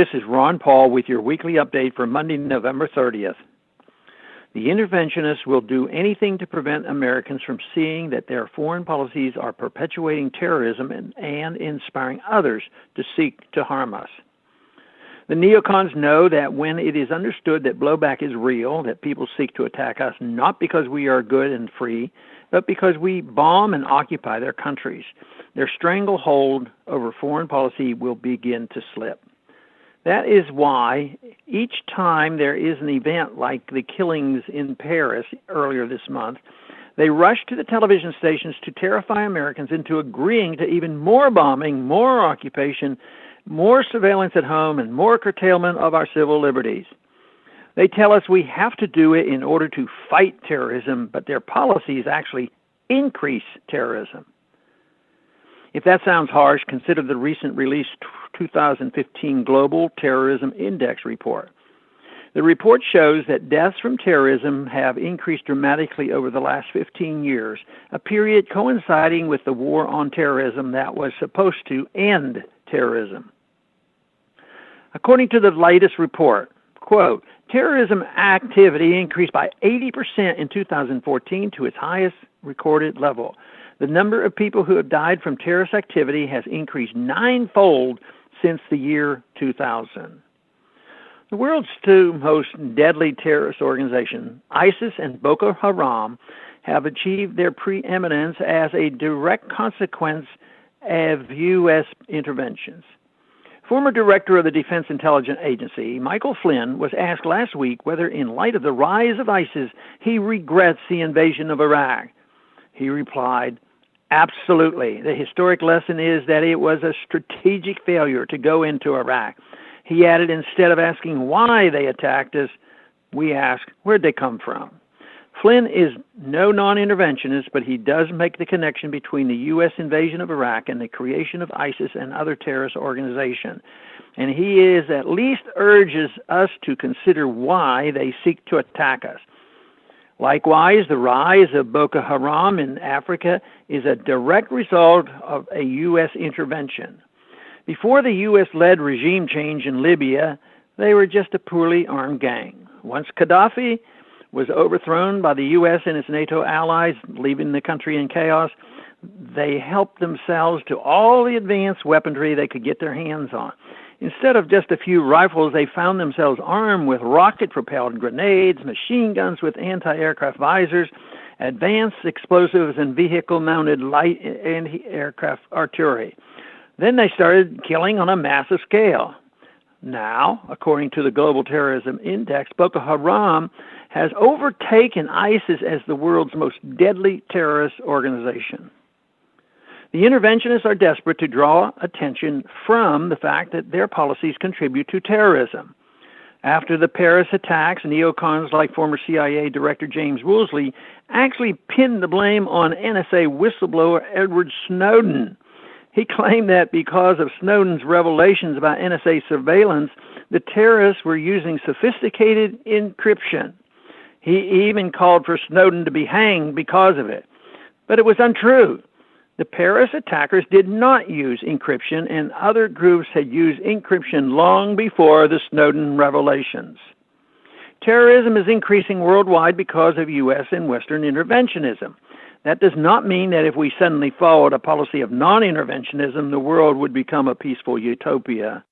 This is Ron Paul with your weekly update for Monday, November 30th. The interventionists will do anything to prevent Americans from seeing that their foreign policies are perpetuating terrorism and inspiring others to seek to harm us. The neocons know that when it is understood that blowback is real, that people seek to attack us not because we are good and free, but because we bomb and occupy their countries, their stranglehold over foreign policy will begin to slip. That is why each time there is an event like the killings in Paris earlier this month, they rush to the television stations to terrify Americans into agreeing to even more bombing, more occupation, more surveillance at home, and more curtailment of our civil liberties. They tell us we have to do it in order to fight terrorism, but their policies actually increase terrorism. If that sounds harsh, consider the recent released 2015 Global Terrorism Index report. The report shows that deaths from terrorism have increased dramatically over the last 15 years, a period coinciding with the war on terrorism that was supposed to end terrorism. According to the latest report, quote, terrorism activity increased by 80% in 2014 to its highest recorded level. The number of people who have died from terrorist activity has increased ninefold since the year 2000. The world's two most deadly terrorist organizations, ISIS and Boko Haram, have achieved their preeminence as a direct consequence of U.S. interventions. Former director of the Defense Intelligence Agency, Michael Flynn, was asked last week whether, in light of the rise of ISIS, he regrets the invasion of Iraq. He replied, absolutely. The historic lesson is that it was a strategic failure to go into Iraq. He added, instead of asking why they attacked us, we ask, where'd they come from? Flynn is no non-interventionist, but he does make the connection between the U.S. invasion of Iraq and the creation of ISIS and other terrorist organizations. And he at least urges us to consider why they seek to attack us. Likewise, the rise of Boko Haram in Africa is a direct result of a U.S. intervention. Before the U.S.-led regime change in Libya, they were just a poorly armed gang. Once Gaddafi was overthrown by the U.S. and its NATO allies, leaving the country in chaos, they helped themselves to all the advanced weaponry they could get their hands on. Instead of just a few rifles, they found themselves armed with rocket-propelled grenades, machine guns with anti-aircraft visors, advanced explosives, and vehicle-mounted light anti-aircraft artillery. Then they started killing on a massive scale. Now, according to the Global Terrorism Index, Boko Haram has overtaken ISIS as the world's most deadly terrorist organization. The interventionists are desperate to draw attention from the fact that their policies contribute to terrorism. After the Paris attacks, neocons like former CIA Director James Woolsey actually pinned the blame on NSA whistleblower Edward Snowden. He claimed that because of Snowden's revelations about NSA surveillance, the terrorists were using sophisticated encryption. He even called for Snowden to be hanged because of it. But it was untrue. The Paris attackers did not use encryption, and other groups had used encryption long before the Snowden revelations. Terrorism is increasing worldwide because of U.S. and Western interventionism. That does not mean that if we suddenly followed a policy of non-interventionism, the world would become a peaceful utopia.